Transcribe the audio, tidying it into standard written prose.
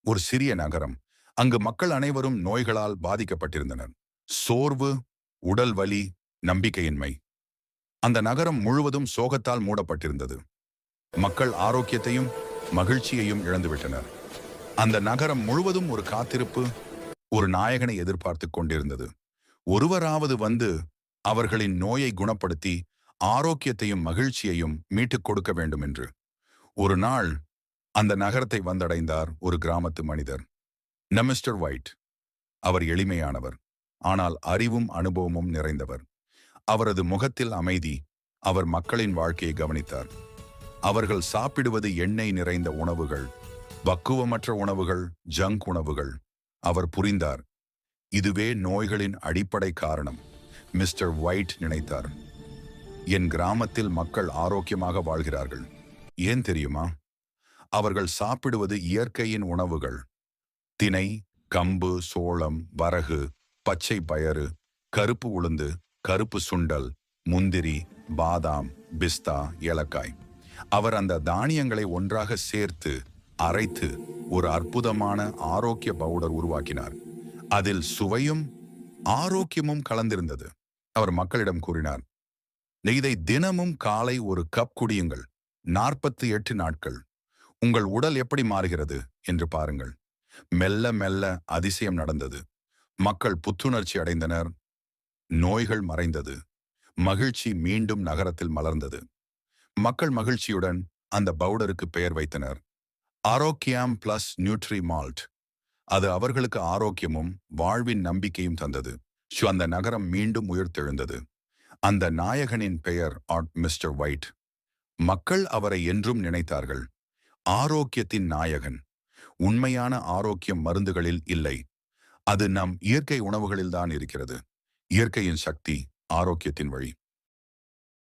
ஒரு சிறிய நகரம். அங்கு மக்கள் அனைவரும் நோய்களால் பாதிக்கப்பட்டிருந்தனர். சோர்வு, உடல் வலி, நம்பிக்கையின்மை. அந்த நகரம் முழுவதும் சோகத்தால் மூடப்பட்டிருந்தது. மக்கள் ஆரோக்கியத்தையும் மகிழ்ச்சியையும் இழந்துவிட்டனர். அந்த நகரம் முழுவதும் ஒரு காத்திருப்பு, ஒரு நாயகனை எதிர்பார்த்துக் கொண்டிருந்தது. ஒருவராவது வந்து அவர்களின் நோயை குணப்படுத்தி ஆரோக்கியத்தையும் மகிழ்ச்சியையும் மீட்டுக் கொடுக்க வேண்டும் என்று. ஒரு நாள் அந்த நகரத்தை வந்தடைந்தார் ஒரு கிராமத்து மனிதர். Mister white. அவர் எளிமையானவர், ஆனால் அறிவும் அனுபவமும் நிறைந்தவர். அவரது முகத்தில் அமைதி. அவர் மக்களின் வாழ்க்கையை கவனித்தார். அவர்கள் சாப்பிடுவது எண்ணெய் நிறைந்த உணவுகள், பக்குவமற்ற உணவுகள், ஜங்க் உணவுகள். அவர் புரிந்தார், இதுவே நோய்களின் அடிப்படை காரணம். மிஸ்டர் ஒயிட் நினைத்தார், என் கிராமத்தில் மக்கள் ஆரோக்கியமாக வாழ்கிறார்கள். ஏன் தெரியுமா? அவர்கள் சாப்பிடுவது இயற்கையின் உணவுகள். தினை, கம்பு, சோளம், வரகு, பச்சை பயறு, கருப்பு உளுந்து, கருப்பு சுண்டல், முந்திரி, பாதாம், பிஸ்தா, ஏலக்காய். அவர் அந்த தானியங்களை ஒன்றாக சேர்த்து அரைத்து ஒரு அற்புதமான ஆரோக்கிய பவுடர் உருவாக்கினார். அதில் சுவையும் ஆரோக்கியமும் கலந்திருந்தது. அவர் மக்களிடம் கூறினார், இதை தினமும் காலை ஒரு கப் குடியுங்கள். 48 நாட்கள். உங்கள் உடல் எப்படி மாறுகிறது என்று பாருங்கள். மெல்ல மெல்ல அதிசயம் நடந்தது. மக்கள் புத்துணர்ச்சி அடைந்தனர். நோய்கள் மறைந்தது. மகிழ்ச்சி மீண்டும் நகரத்தில் மலர்ந்தது. மக்கள் மகிழ்ச்சியுடன் அந்த பவுடருக்கு பெயர் வைத்தனர், ஆரோக்கியம் பிளஸ் நியூட்ரி மால்ட். அது அவர்களுக்கு ஆரோக்கியமும் வாழ்வின் நம்பிக்கையும் தந்தது. அந்த நகரம் மீண்டும் உயிர்த்தெழுந்தது. அந்த நாயகனின் பெயர் மிஸ்டர் ஒயிட். மக்கள் அவரை என்றும் நினைத்தார்கள், ஆரோக்கியத்தின் நாயகன். உண்மையான ஆரோக்கியம் மருந்துகளில் இல்லை, அது நம் இயற்கை உணவுகளில்தான் இருக்கிறது. இயற்கையின் சக்தி, ஆரோக்கியத்தின் வழி.